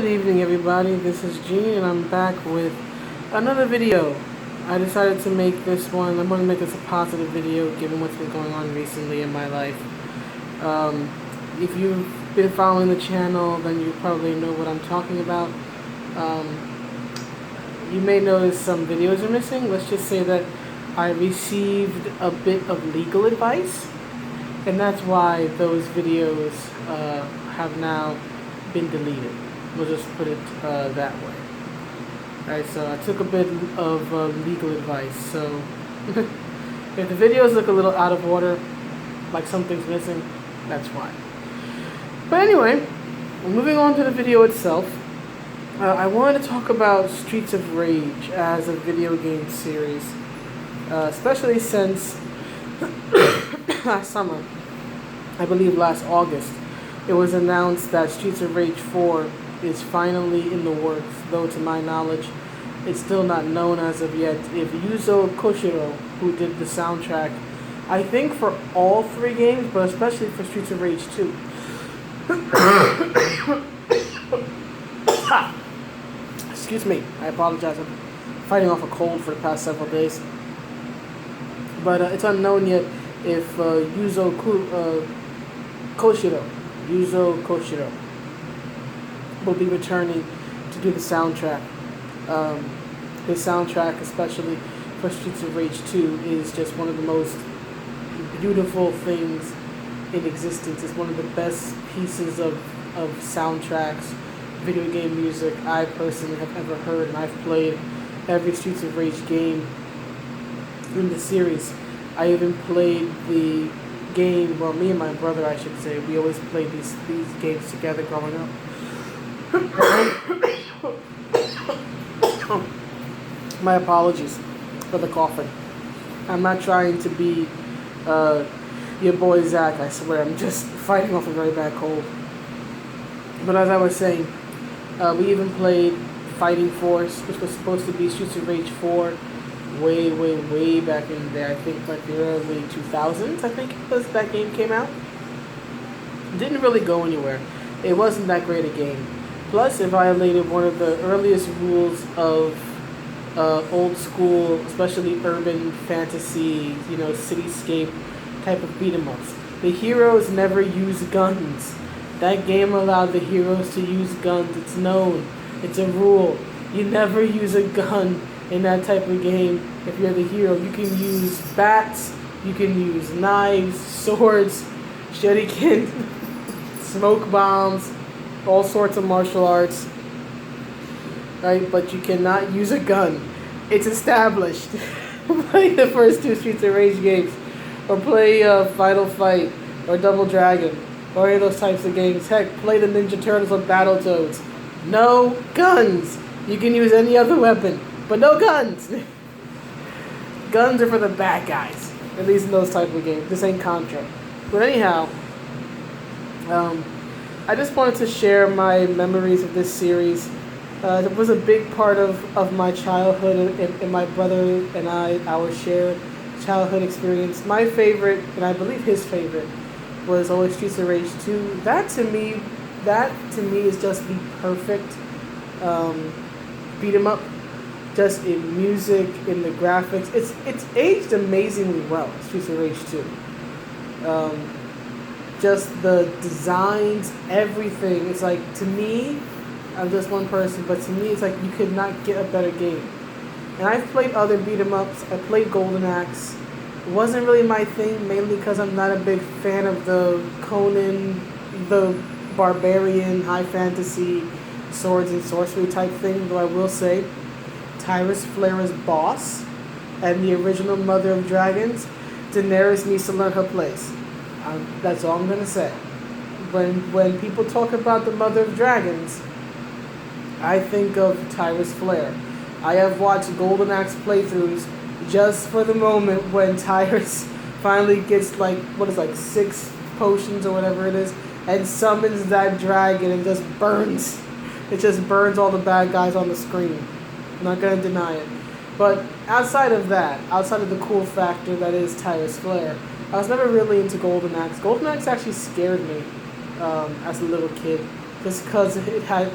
Good evening, everybody. This is Gene, and I'm back with another video. I decided to make this one. I'm going to make this a positive video, given what's been going on recently in my life. If you've been following the channel, then you probably know what I'm talking about. You may notice some videos are missing. Let's just say that I received a bit of legal advice, and that's why those videos have now been deleted. We'll just put it that way. Alright, so I took a bit of legal advice. So if the videos look a little out of order, like something's missing, that's why. But anyway, moving on to the video itself, I wanted to talk about Streets of Rage as a video game series, especially since last summer, I believe last August, it was announced that Streets of Rage 4 is finally in the works, though to my knowledge, it's still not known as of yet if Yuzo Koshiro, who did the soundtrack, I think for all three games, but especially for Streets of Rage 2. Excuse me, I apologize. I'm fighting off a cold for the past several days. But it's unknown yet if Yuzo Koshiro will be returning to do the soundtrack. His soundtrack, especially for Streets of Rage 2, is just one of the most beautiful things in existence. It's one of the best pieces of soundtracks, video game music I personally have ever heard, and I've played every Streets of Rage game in the series. I even played the game, well, me and my brother, I should say, we always played these games together growing up. My apologies for the coughing. I'm not trying to be your boy Zach, I swear. I'm just fighting off a very bad cold. But as I was saying, we even played Fighting Force, which was supposed to be Streets of Rage 4 way back in the day. I think like the early 2000s, I think it was that game came out. Didn't really go anywhere. It wasn't that great a game. Plus, it violated one of the earliest rules of old school, especially urban fantasy, cityscape type of beat 'em ups. The heroes never use guns. That game allowed the heroes to use guns. It's known. It's a rule. You never use a gun in that type of game. If you're the hero, you can use bats, you can use knives, swords, shuriken, smoke bombs, all sorts of martial arts, right? But you cannot use a gun. It's established. Play the first two Streets of Rage games, or play Final Fight, or Double Dragon, or any of those types of games. Heck, play the Ninja Turtles or Battletoads. No guns. You can use any other weapon, but no guns. Guns are for the bad guys, at least in those type of games. This ain't Contra. But anyhow, I just wanted to share my memories of this series. It was a big part of my childhood and my brother and our shared childhood experience. My favorite, and I believe his favorite, was always Streets of Rage 2. That to me is just the perfect beat 'em up. Just in music, in the graphics. It's aged amazingly well, Streets of Rage 2. Just the designs, everything. It's like, to me, I'm just one person, but to me it's like you could not get a better game. And I've played other beat 'em ups. I played Golden Axe. It wasn't really my thing, mainly because I'm not a big fan of the Conan, the barbarian, high fantasy, swords and sorcery type thing, though I will say Tyrus Flare's boss and the original Mother of Dragons, Daenerys needs to learn her place. That's all I'm going to say. When people talk about the Mother of Dragons, I think of Tyrus Flare. I have watched Golden Axe playthroughs just for the moment when Tyrus finally gets 6 potions or whatever it is, and summons that dragon and just burns. It just burns all the bad guys on the screen. I'm not going to deny it. But outside of that, outside of the cool factor that is Tyrus Flare, I was never really into Golden Axe. Golden Axe actually scared me as a little kid. just because it had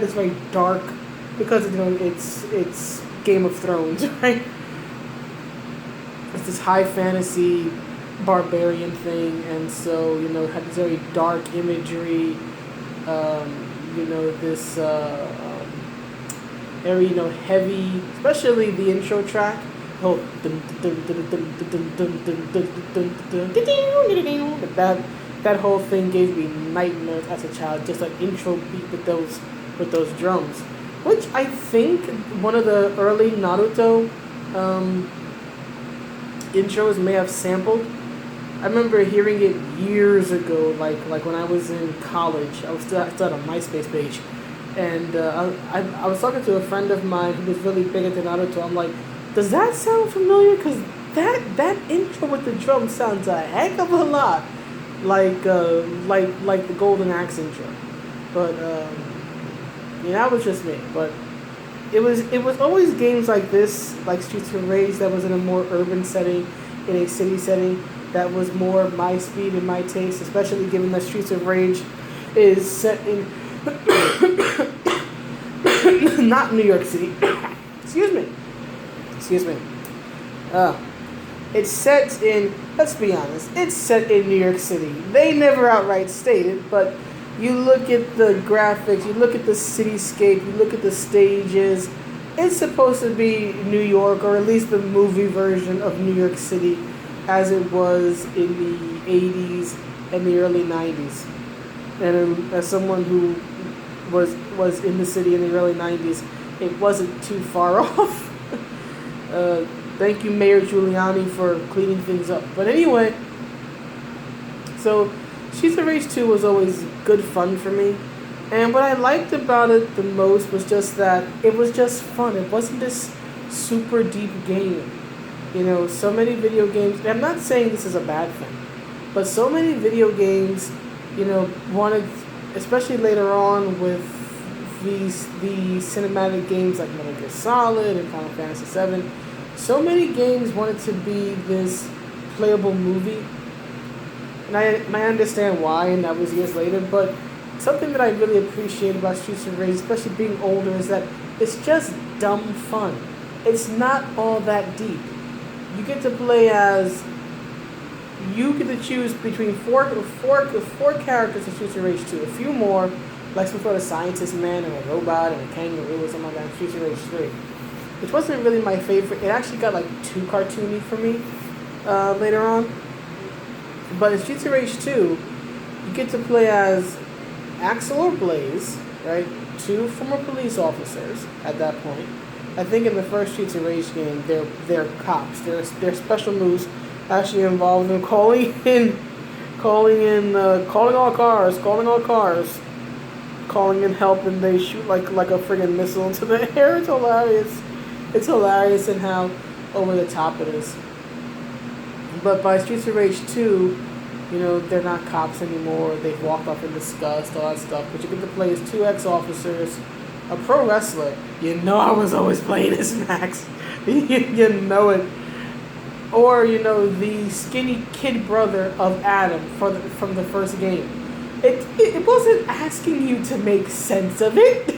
this very dark, because it's Game of Thrones, right? It's this high fantasy barbarian thing, and so it had this very dark imagery. This very heavy, especially the intro track. Oh, that whole thing gave me nightmares as a child. Just an intro beat with those drums, which I think one of the early Naruto intros may have sampled. I remember hearing it years ago, like when I was in college. I was still on a MySpace page, and I was talking to a friend of mine who was really big into Naruto. I'm like, does that sound familiar? Because that intro with the drum sounds a heck of a lot like the Golden Axe intro. But that was just me. But it was always games like this, like Streets of Rage, that was in a more urban setting, in a city setting, that was more my speed and my taste, especially given that Streets of Rage is set in not New York City. Excuse me. It's set in, let's be honest, it's set in New York City. They never outright state it, but you look at the graphics, you look at the cityscape, you look at the stages. It's supposed to be New York, or at least the movie version of New York City, as it was in the 80s and the early 90s. And as someone who was in the city in the early 90s, it wasn't too far off. Thank you, Mayor Giuliani, for cleaning things up. But anyway, so Streets of Rage 2 was always good fun for me. And what I liked about it the most was just that it was just fun. It wasn't this super deep game. So many video games, and I'm not saying this is a bad thing, but so many video games, wanted, especially later on with the cinematic games like Metal Gear Solid and Final Fantasy VII, so many games wanted to be this playable movie. And I understand why, and that was years later, but something that I really appreciate about Streets of Rage, especially being older, is that it's just dumb fun. It's not all that deep. You get to play as, you get to choose between four characters in Streets of Rage 2. A few more, like some sort of scientist man and a robot and a kangaroo or something like that in Streets of Rage 3. Which wasn't really my favorite. It actually got too cartoony for me later on. But in Streets of Rage 2, you get to play as Axel or Blaze, right? 2 former police officers at that point. I think in the first Streets of Rage game, they're cops. Their special moves actually involve them calling all cars, calling in help, and they shoot like a friggin' missile into the air. It's hilarious. It's hilarious in how over the top it is. But by Streets of Rage 2, they're not cops anymore. They've walked off in disgust, all that stuff. But you get to play as 2 ex-officers, a pro wrestler. I was always playing as Max. You know it. Or, the skinny kid brother of Adam from the first game. It wasn't asking you to make sense of it.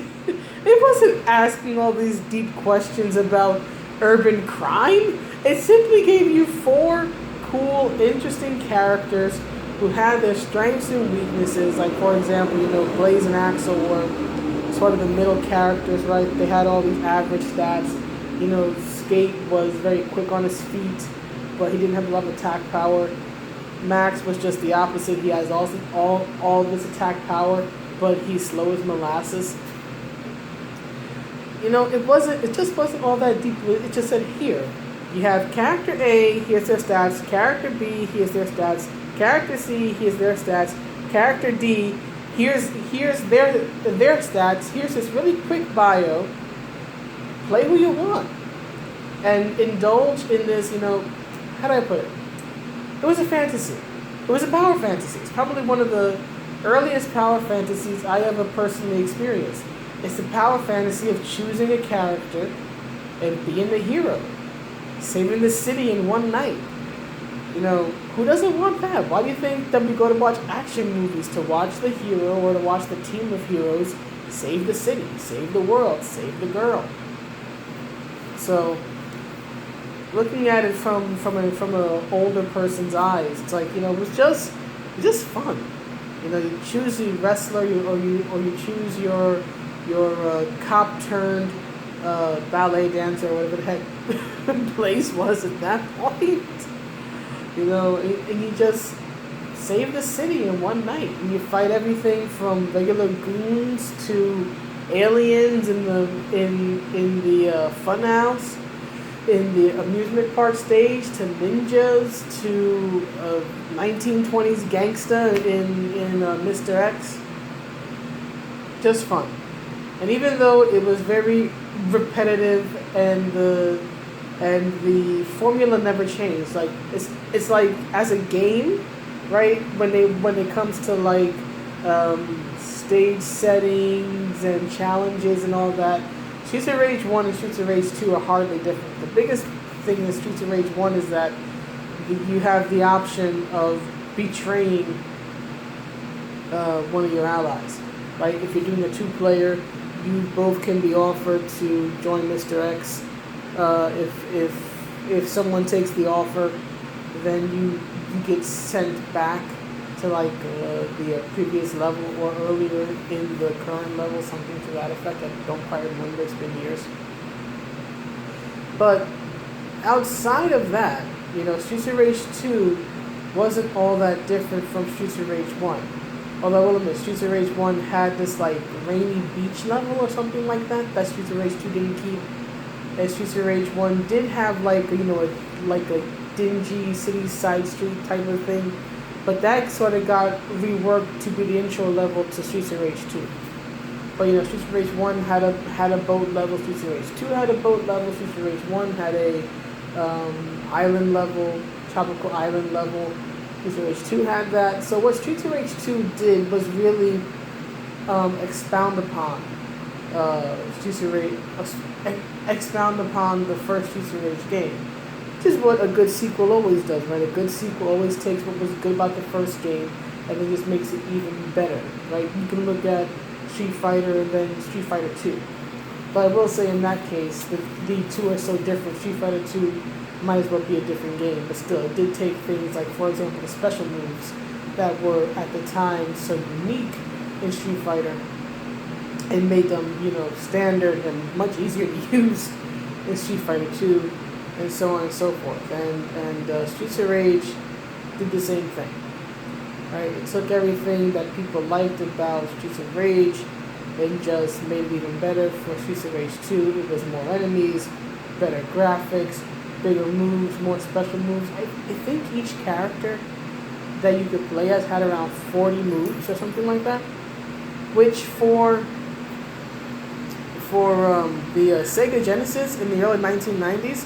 It wasn't asking all these deep questions about urban crime. It simply gave you 4 cool, interesting characters who had their strengths and weaknesses. Like, for example, Blaze and Axel were sort of the middle characters, right? They had all these average stats. Skate was very quick on his feet, but he didn't have a lot of attack power. Max was just the opposite. He has all this attack power, but he's slow as molasses. It just wasn't all that deep. It just said, here, you have character A, here's their stats. Character B, here's their stats. Character C, here's their stats. Character D, here's their stats. Here's this really quick bio. Play who you want. And indulge in this, how do I put it? It was a fantasy. It was a power fantasy. It's probably one of the earliest power fantasies I ever personally experienced. It's the power fantasy of choosing a character and being the hero, saving the city in one night. Who doesn't want that? Why do you think that we go to watch action movies? To watch the hero or to watch the team of heroes save the city, save the world, save the girl. So, looking at it from an older person's eyes, it's like it was just fun. You choose the wrestler, or you choose your cop turned ballet dancer, or whatever the heck place was at that point. And you just save the city in one night, and you fight everything from regular goons to aliens in the funhouse, in the amusement park stage, to ninjas, to 1920s gangsta in Mr. X. Just fun. And even though it was very repetitive, and the formula never changed, like it's like, as a game, right? When it comes to like stage settings and challenges and all that, Streets of Rage 1 and Streets of Rage 2 are hardly different. The biggest thing in Streets of Rage 1 is that you have the option of betraying one of your allies. Right? If you're doing a 2-player, you both can be offered to join Mr. X. If someone takes the offer, then you get sent back to like the previous level, or earlier in the current level, something to that effect. I don't quite remember, it's been years. But outside of that, Streets of Rage 2 wasn't all that different from Streets of Rage 1. Although, well, admit, Streets of Rage 1 had this like rainy beach level or something like that Streets of Rage 2 didn't keep. And Streets of Rage 1 did have like a dingy city side street type of thing. But that sort of got reworked to be the intro level to Streets of Rage 2. But Streets of Rage 1 had a boat level, Streets of Rage 2 had a boat level, Streets of Rage 1 had a island level, tropical island level, Streets of Rage 2 had that. So what Streets of Rage 2 did was really expound upon expound upon the first Streets of Rage game. Which is what a good sequel always does, right? A good sequel always takes what was good about the first game and then just makes it even better, right? You can look at Street Fighter and then Street Fighter 2. But I will say in that case, the two are so different. Street Fighter 2 might as well be a different game, but still, it did take things like, for example, the special moves that were at the time so unique in Street Fighter and made them, standard and much easier to use in Street Fighter 2. And so on and so forth. And Streets of Rage did the same thing. Right? It took everything that people liked about Streets of Rage and just made it even better for Streets of Rage 2. It was more enemies, better graphics, bigger moves, more special moves. I think each character that you could play as had around 40 moves or something like that. Which for the Sega Genesis in the early 1990s,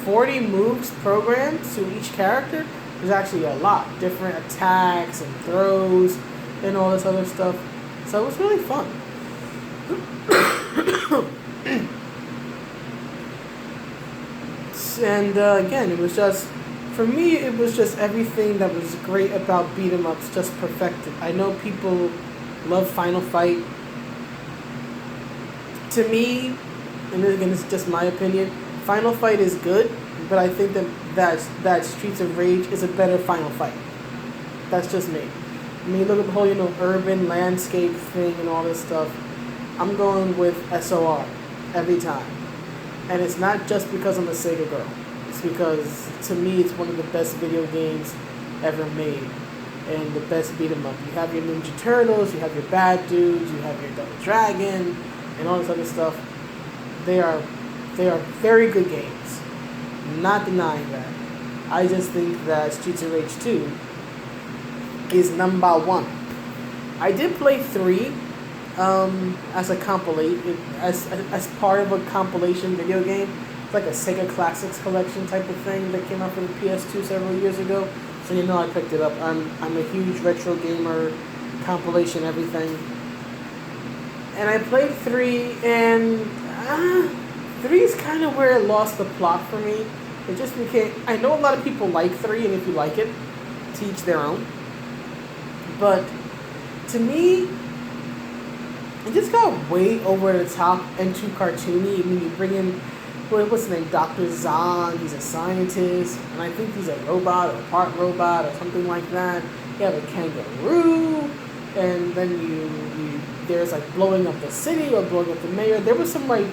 40 moves programmed to each character was actually a lot. Different attacks and throws and all this other stuff. So it was really fun. And again, it was just, for me, it was just everything that was great about beat 'em ups just perfected. I know people love Final Fight. To me, and again, it's just my opinion, Final Fight is good, but I think that Streets of Rage is a better Final Fight. That's just me. I mean, look at the whole, urban landscape thing and all this stuff. I'm going with SOR every time. And it's not just because I'm a Sega girl. It's because, to me, it's one of the best video games ever made. And the best beat 'em up. You have your Ninja Turtles, you have your Bad Dudes, you have your Double Dragon, and all this other stuff. They are very good games. Not denying that. I just think that Streets of Rage 2 is number one. I did play 3 as a compilation, as part of a compilation video game. It's like a Sega Classics collection type of thing that came out for the PS2 several years ago. So I picked it up. I'm a huge retro gamer, compilation everything. And I played 3, and 3 is kind of where it lost the plot for me. It just became. I know a lot of people like 3, and if you like it, to each their own. But to me, it just got way over the top and too cartoony. I mean, you bring in what's his name, Dr. Zahn. He's a scientist, and I think he's a robot or part robot or something like that. You have a kangaroo, and then you there's like blowing up the city or blowing up the mayor. There was some like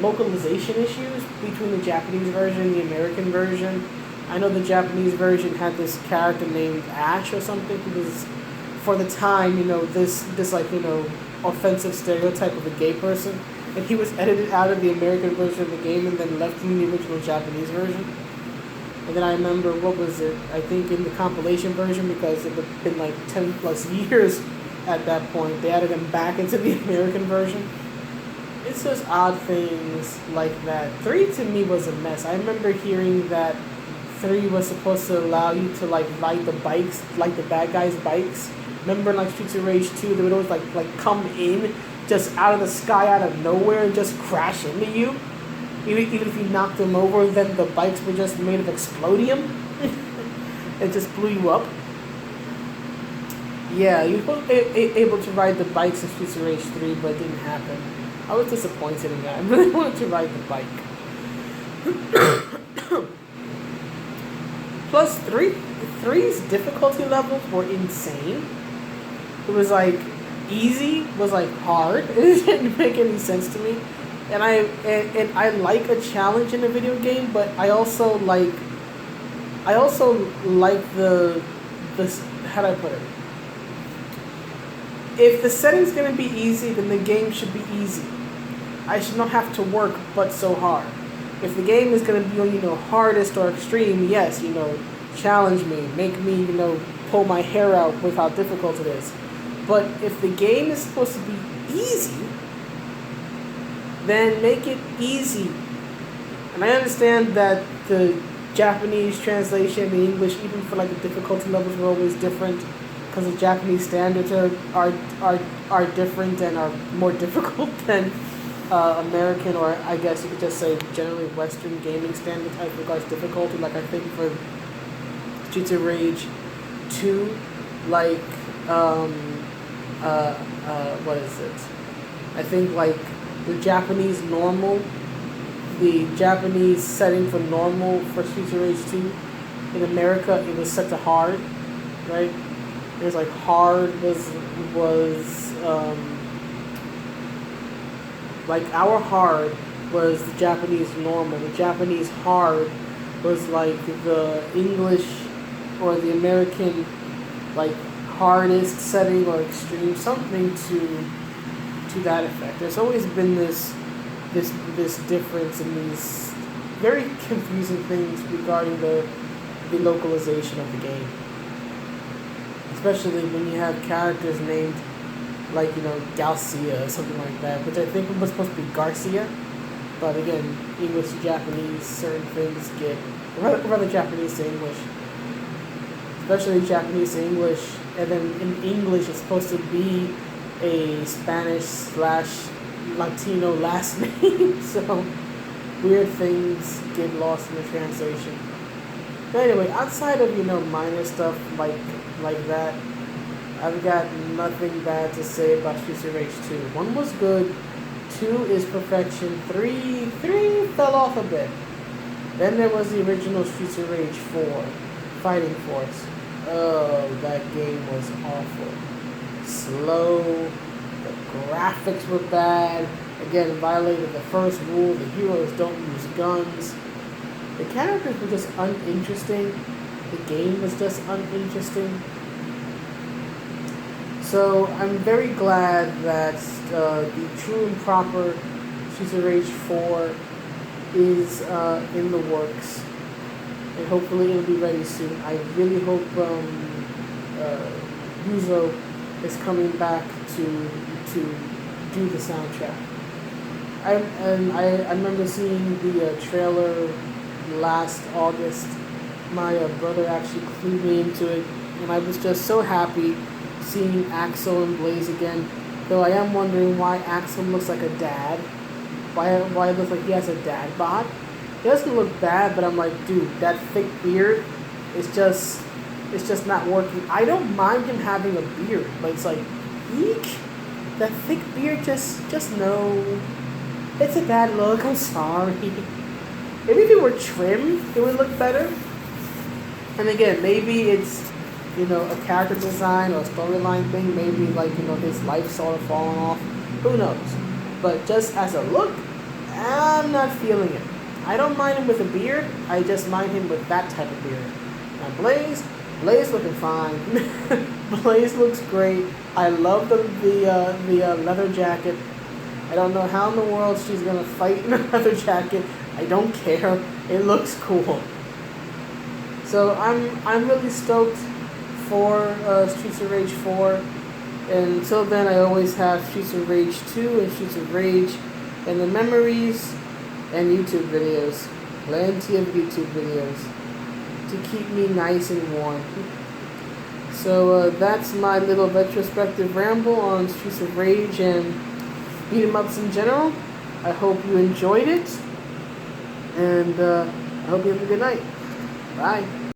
localization issues between the Japanese version and the American version. I know the Japanese version had this character named Ash or something who was, for the time, this like, offensive stereotype of a gay person. And he was edited out of the American version of the game and then left in the original Japanese version. And then I remember, what was it? I think in the compilation version, because it had been like 10 plus years at that point, they added him back into the American version. It's just odd things like that. 3 to me was a mess. I remember hearing that 3 was supposed to allow you to like ride the bikes, like the bad guys' bikes. Remember in like Streets of Rage 2, they would always like come in just out of the sky, out of nowhere, and just crash into you. Even if you knocked them over, then the bikes were just made of explodium. It just blew you up. Yeah, you were able to ride the bikes in Streets of Rage 3, but it didn't happen. I was disappointed in that. I really wanted to ride the bike. Plus, 3's difficulty levels were insane. It was like easy was like hard. It didn't make any sense to me. And I like a challenge in a video game, but I also like the how do I put it? If the setting's gonna be easy, then the game should be easy. I should not have to work but so hard. If the game is gonna be on, hardest or extreme, yes, challenge me, make me, pull my hair out with how difficult it is. But if the game is supposed to be easy, then make it easy. And I understand that the Japanese translation, the English, even for like the difficulty levels, were always different because the Japanese standards are different and are more difficult than American, or I guess you could just say generally Western gaming standard type regards difficulty. Like I think for Streets of Rage 2, like what is it? I think like the Japanese setting for normal for Streets of Rage 2, in America it was set to hard, right? It was like hard was like our hard was the Japanese normal. The Japanese hard was like the English or the American like hardest setting or extreme, something to that effect. There's always been this difference in these very confusing things regarding the localization of the game. Especially when you have characters named like, Garcia or something like that, which I think was supposed to be Garcia. But again, English to Japanese, certain things get, rather Japanese to English. Especially Japanese to English, and then in English it's supposed to be a Spanish/Latino last name, so weird things get lost in the translation. But anyway, outside of, minor stuff like that, I've got nothing bad to say about Streets of Rage 2. 1 was good, 2 is perfection, 3 fell off a bit. Then there was the original Streets of Rage 4, Fighting Force. Oh, that game was awful. Slow, the graphics were bad, again, violated the first rule, the heroes don't use guns. The characters were just uninteresting, the game was just uninteresting. So I'm very glad that the true and proper Streets of Rage 4 is in the works, and hopefully it'll be ready soon. I really hope Yuzo is coming back to do the soundtrack. I remember seeing the trailer last August. My brother actually clued me into it, and I was just so happy seeing Axel and Blaze again. Though I am wondering why Axel looks like a dad. Why it looks like he has a dad bod. He doesn't look bad, but I'm like, dude, that thick beard is just, it's just not working. I don't mind him having a beard, but it's like, eek, that thick beard just no. It's a bad look. I'm sorry. Maybe if it were trimmed, it would look better. And again, maybe it's, you know, a character design or a storyline thing. Maybe like, you know, his life sort of falling off. Who knows? But just as a look, I'm not feeling it. I don't mind him with a beard. I just mind him with that type of beard. Now Blaze looking fine. Blaze looks great. I love the leather jacket. I don't know how in the world she's gonna fight in a leather jacket. I don't care. It looks cool. So I'm really stoked for Streets of Rage 4. And until then, I always have Streets of Rage 2 and Streets of Rage in the memories and YouTube videos. Plenty of YouTube videos to keep me nice and warm. So that's my little retrospective ramble on Streets of Rage and beat 'em ups in general. I hope you enjoyed it, and I hope you have a good night. Bye.